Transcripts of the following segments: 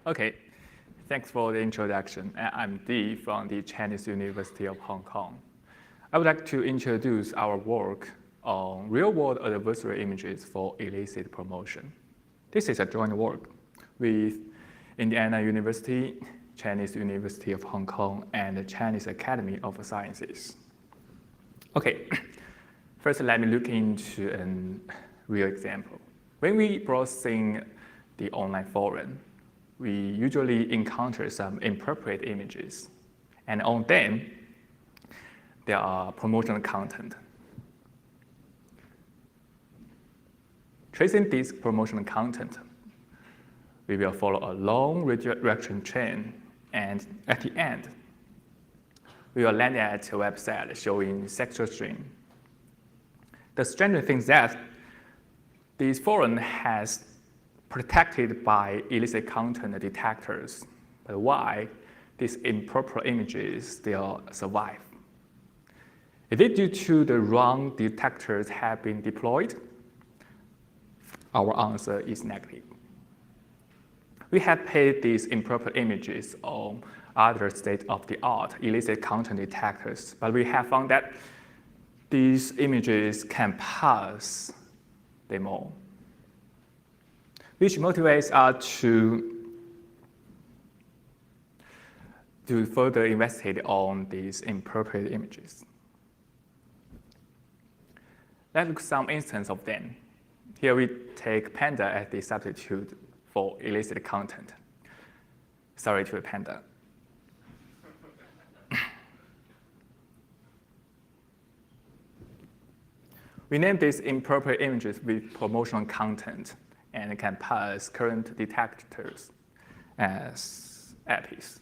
Okay, thanks for the introduction. I'm Di from the Chinese University of Hong Kong. I would like to introduce our work on real-world adversarial images for illicit promotion. This is a joint work with Indiana University, Chinese University of Hong Kong, and the Chinese Academy of Sciences. Okay, first let me look into a real example. When we browsing the online forum, we usually encounter some inappropriate images, and on them, there are promotional content. Tracing this promotional content, we will follow a long redirection chain, and at the end, we will land at a website showing sexual string. The strange thing is that this forum has protected by illicit content detectors, but why these improper images still survive? Is it due to the wrong detectors have been deployed? Our answer is negative. We have paid these improper images on other state-of-the-art illicit content detectors, but we have found that these images can pass them all, which motivates us to further investigate on these inappropriate images. Let's look at some instances of them. Here we take panda as the substitute for illicit content. Sorry to a panda. We name these improper images with promotional content and can pass current detectors as APIs.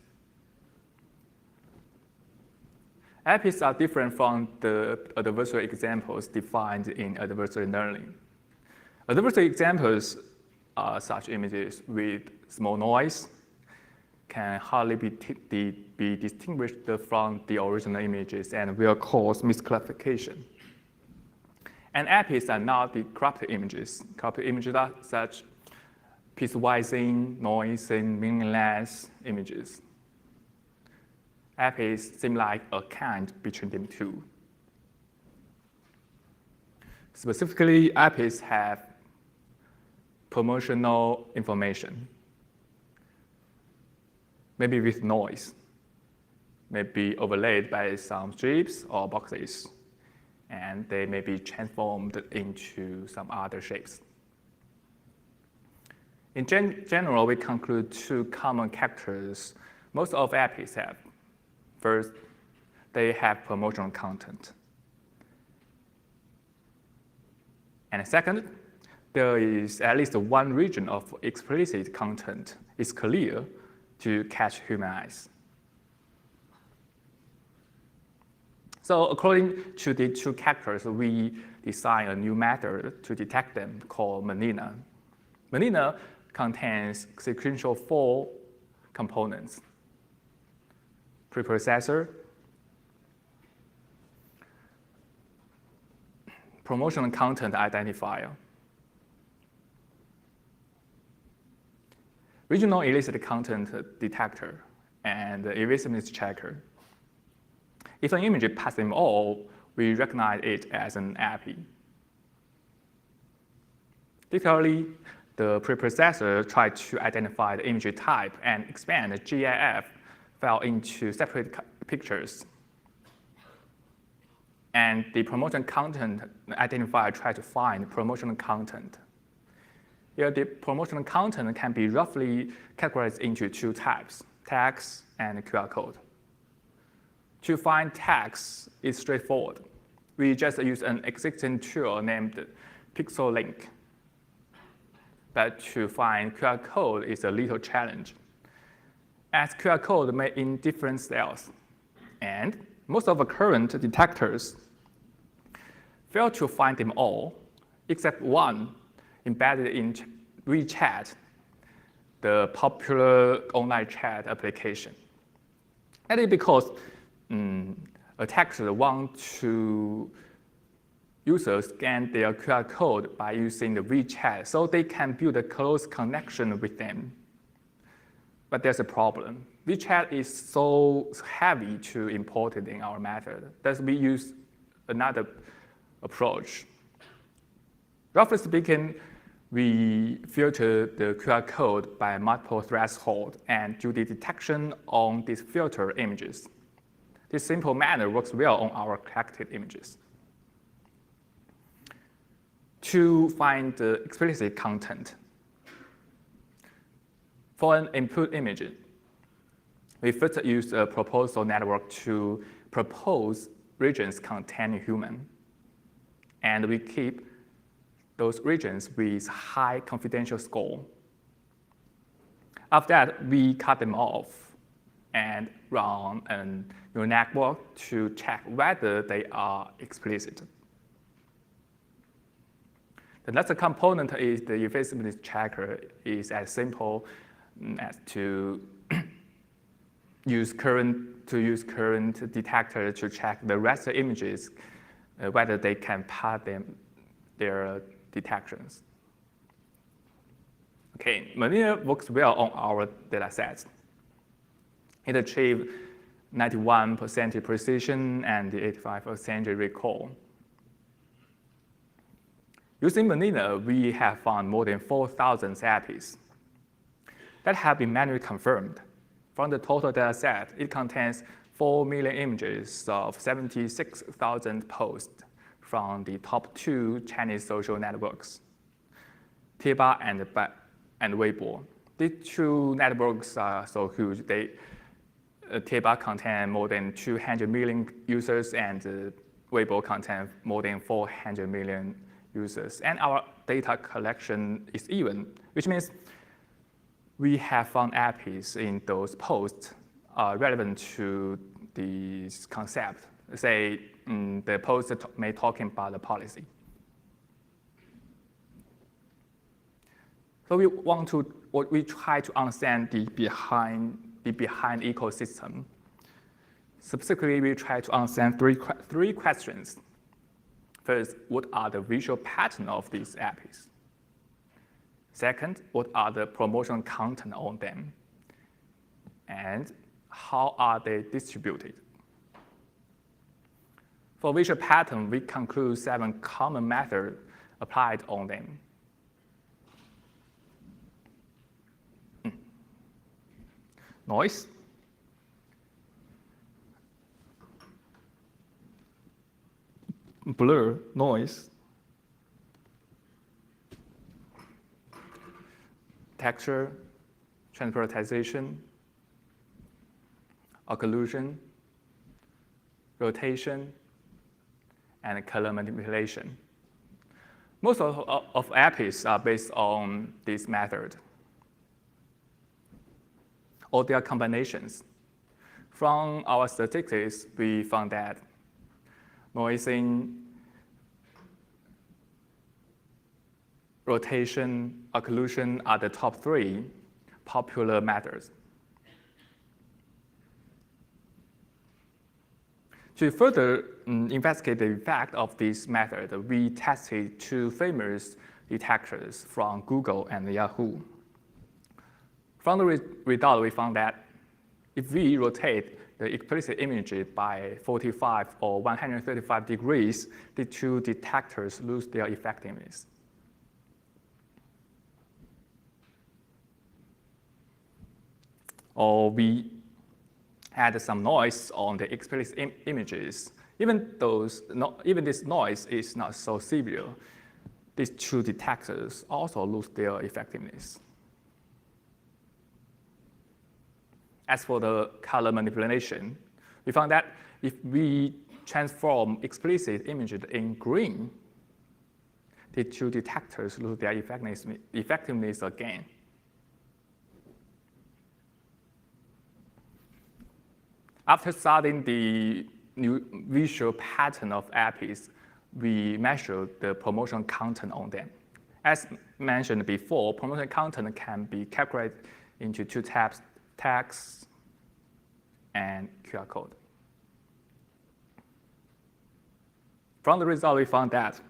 APIs are different from the adversarial examples defined in adversarial learning. Adversarial examples are such images with small noise, can hardly be distinguished from the original images and will cause misclassification. And APIs are not the corrupted images. Corrupted images are such piecewise, noisy, meaningless images. APIs seem like a kind between them two. Specifically, APIs have promotional information, maybe with noise, maybe overlaid by some strips or boxes, and they may be transformed into some other shapes. In general, we conclude two common characters most of APIs have. First, they have promotional content. And second, there is at least one region of explicit content is clear to catch human eyes. So according to the two characters, we design a new method to detect them called Manina. Manina contains sequential 4 components: preprocessor, promotional content identifier, regional illicit content detector, and evasiveness checker. If an image passes them all, we recognize it as an API. Typically, the preprocessor tries to identify the image type and expand the GIF file into separate pictures. And the promotional content identifier tries to find promotional content. Here, the promotional content can be roughly categorized into 2 types: text and QR code. To find text is straightforward. We just use an existing tool named Pixel Link. But to find QR code is a little challenge, as QR code made in different styles, and most of the current detectors fail to find them all, except one embedded in WeChat, the popular online chat application. That is because attackers want to users scan their QR code by using the WeChat so they can build a close connection with them. But there's a problem. WeChat is so heavy to import it in our method. Thus, we use another approach. Roughly speaking, we filter the QR code by multiple thresholds and do the detection on these filtered images. This simple manner works well on our collected images. To find the explicit content, for an input image, we first use a proposal network to propose regions containing human, and we keep those regions with high confidential score. After that, we cut them off and run a neural network to check whether they are explicit. The next component is the evasiveness checker. Is as simple as to use current detector to check the rest of images, whether they can pass their detections. Okay, Melina works well on our data sets. It achieved 91% precision and 85% recall. Using Melina, we have found more than 4,000 APIs that have been manually confirmed. From the total data set, it contains 4 million images of 76,000 posts from the top 2 Chinese social networks,贴吧and Weibo. These two networks are so huge.贴吧contains more than 200 million users, and Weibo contains more than 400 million users. And our data collection is even, which means we have found APIs in those posts relevant to this concept. Say, the post may talking about the policy. So we try to understand the behind ecosystem. Specifically, we try to understand three questions. First, what are the visual patterns of these APIs? Second, what are the promotional content on them? And how are they distributed? For visual pattern, we conclude 7 common methods applied on them. Noise, blur, noise, texture, transparentation, occlusion, rotation, and color manipulation. Most of APIs are based on this method, or their combinations. From our statistics, we found that noising, rotation, occlusion are the top 3 popular methods. To further investigate the effect of this method, we tested 2 famous detectors from Google and Yahoo. From the result, we found that if we rotate the explicit image by 45 or 135 degrees, the 2 detectors lose their effectiveness. Or we add some noise on the explicit images. Even this noise is not so severe, these 2 detectors also lose their effectiveness. As for the color manipulation, we found that if we transform explicit images in green, the 2 detectors lose their effectiveness again. After studying the new visual pattern of APIs, we measured the promotional content on them. As mentioned before, promotional content can be calculated into 2 tabs: text and QR code. From the result, we found that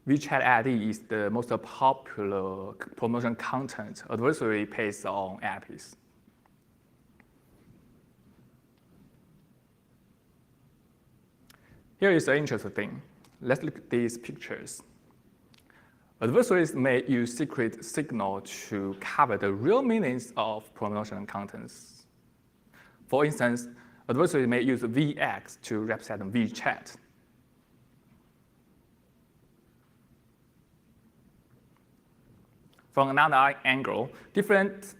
WeChat ID is the most popular promotion content adversary pays on apps. Here is the interesting thing. Let's look at these pictures. Adversaries may use secret signal to cover the real meanings of promotional contents. For instance, adversaries may use VX to represent WeChat. From another angle, different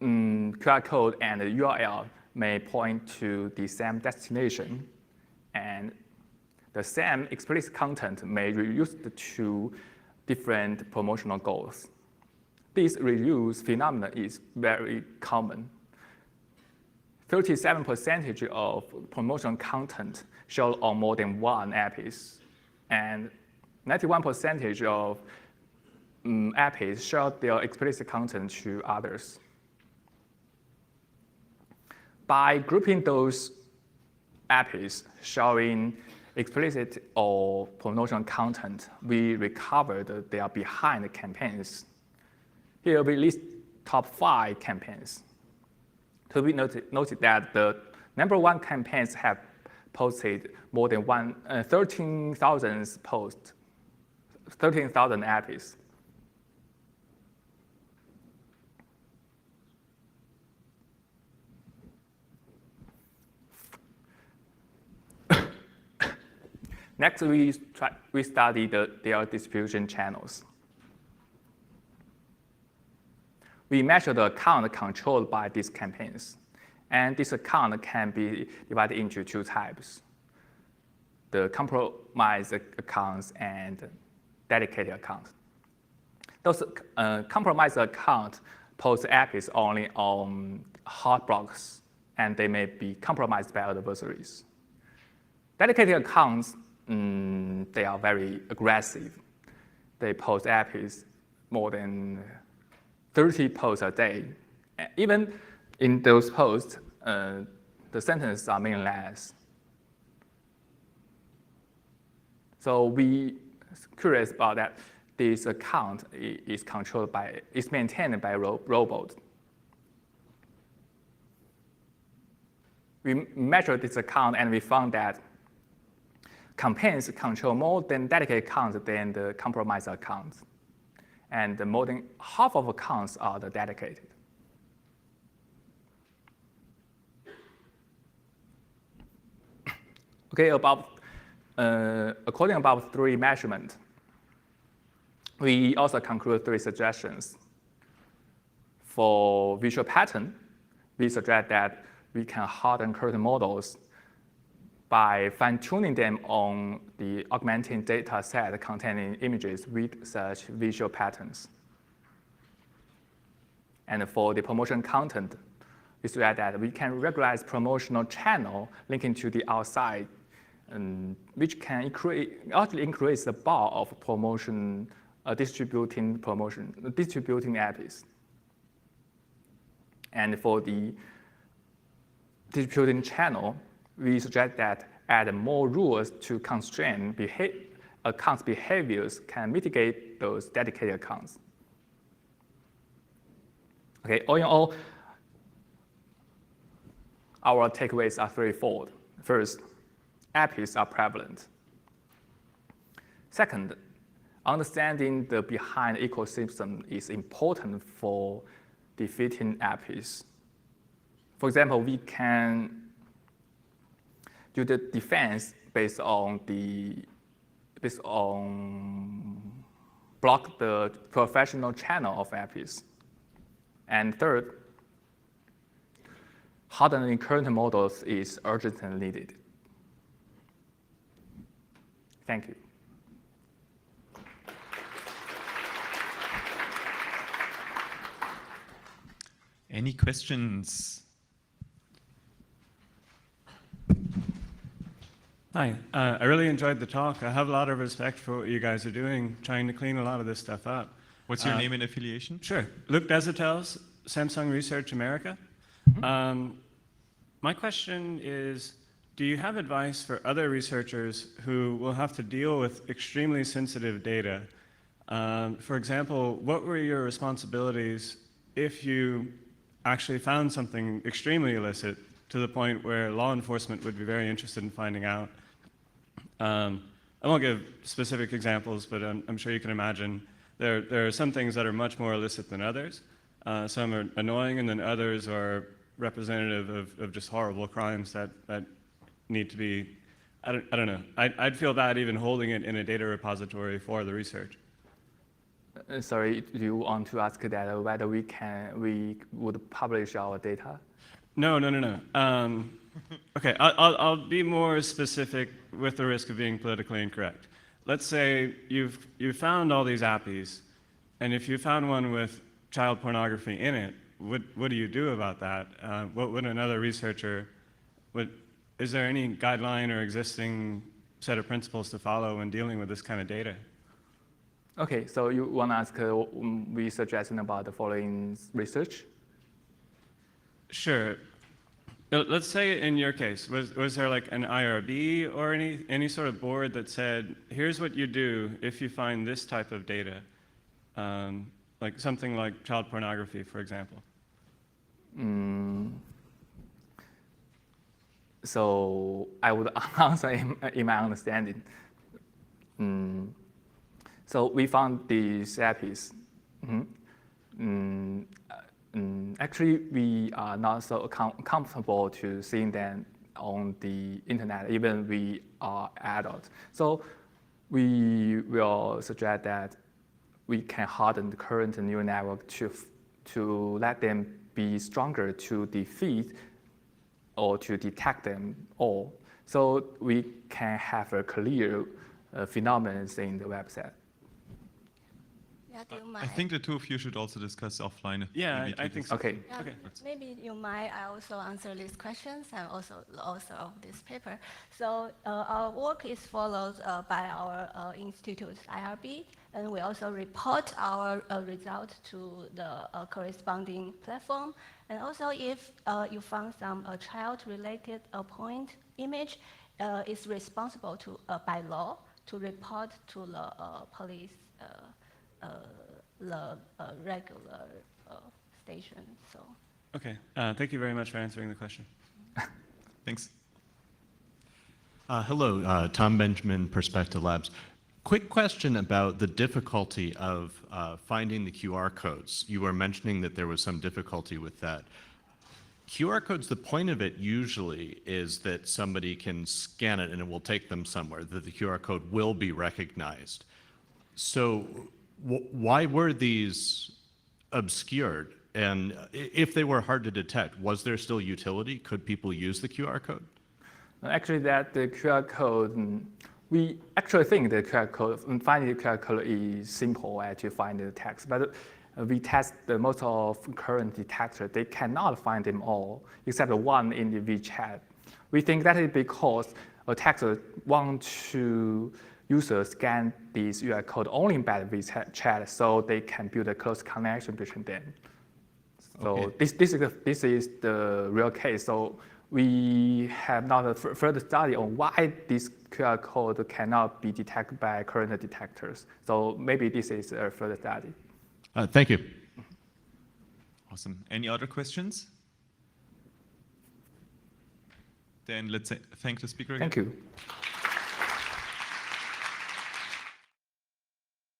QR code and URL may point to the same destination, and the same explicit content may be used to different promotional goals. This reuse phenomenon is very common. 37% of promotional content shown on more than one apps, and 91% of apps share their explicit content to others. By grouping those apps showing explicit or promotional content, we recovered their behind campaigns. Here we list top 5 campaigns. So we noted that the #1 campaigns have posted more than 13,000 posts, 13,000 apps. Next, we study their distribution channels. We measure the account controlled by these campaigns, and this account can be divided into 2 types: the compromised accounts and dedicated accounts. Those compromised accounts post apps only on hot blocks, and they may be compromised by adversaries. Dedicated accounts, they are very aggressive. They post apps more than 30 posts a day. Even in those posts, the sentences are meaningless. So we curious about that. This account is maintained by robots. We measured this account and we found that campaigns control more than dedicated accounts than the compromised accounts. And more than half of accounts are the dedicated. Okay, according about 3 measurements, we also conclude 3 suggestions. For visual pattern, we suggest that we can harden curtain models by fine-tuning them on the augmented data set containing images with such visual patterns. And for the promotion content, we suggest that we can regularize promotional channel linking to the outside, which can actually increase the bar of promotion, distributing apps. And for the distributing channel, we suggest that add more rules to constrain accounts' behaviors can mitigate those dedicated accounts. Okay, all in all, our takeaways are threefold. First, apps are prevalent. Second, understanding the behind ecosystem is important for defeating apps. For example, we can do the defense based on block the professional channel of apps. And third, hardening current models is urgently needed. Thank you. Any questions? Hi, I really enjoyed the talk. I have a lot of respect for what you guys are doing, trying to clean a lot of this stuff up. What's your name and affiliation? Sure. Luke Desautel, Samsung Research America. My question is, do you have advice for other researchers who will have to deal with extremely sensitive data? For example, what were your responsibilities if you actually found something extremely illicit to the point where law enforcement would be very interested in finding out? I won't give specific examples, but I'm sure you can imagine there are some things that are much more illicit than others. Some are annoying, and then others are representative of just horrible crimes that need to be, I don't know. I'd feel bad even holding it in a data repository for the research. Sorry, do you want to ask that whether we would publish our data? No. Okay, I'll be more specific with the risk of being politically incorrect. Let's say you've found all these appies, and if you found one with child pornography in it, what do you do about that? What would another researcher, is there any guideline or existing set of principles to follow when dealing with this kind of data? Okay, so you want to ask we suggestion about the following research? Sure. Let's say in your case, was there like an IRB or any sort of board that said, here's what you do if you find this type of data, like something like child pornography, for example? So I would answer in my understanding. So we found these appies. Actually, we are not so comfortable to seeing them on the internet, even we are adults. So we will suggest that we can harden the current neural network to let them be stronger to defeat or to detect them all. So we can have a clear phenomenon in the website. Yeah, do you mind? I think the two of you should also discuss offline. Yeah, maybe I to think dis- so. Okay. Yeah, Okay. maybe you might. I also answer these questions and also author of this paper. So our work is followed by our institute's IRB, and we also report our result to the corresponding platform. And also, if you found some child-related point image, is responsible to by law to report to the police. The regular station. So. Okay, thank you very much for answering the question. Thanks. Hello, Tom Benjamin, Perspective Labs. Quick question about the difficulty of finding the QR codes. You were mentioning that there was some difficulty with that. QR codes, the point of it usually is that somebody can scan it and it will take them somewhere, that the QR code will be recognized. So why were these obscured? And if they were hard to detect, was there still utility? Could people use the QR code? Actually, that the QR code, we actually think the QR code, finding the QR code is simple to find the text, but we test the most of current detectors. They cannot find them all, except one in the WeChat. We think that is because attackers want to users scan these QR code only by the WeChat, so they can build a close connection between them. So Okay. this is the real case. So we have not a further study on why this QR code cannot be detected by current detectors. So maybe this is a further study. Thank you. Awesome. Any other questions? Then let's thank the speaker again. Thank you.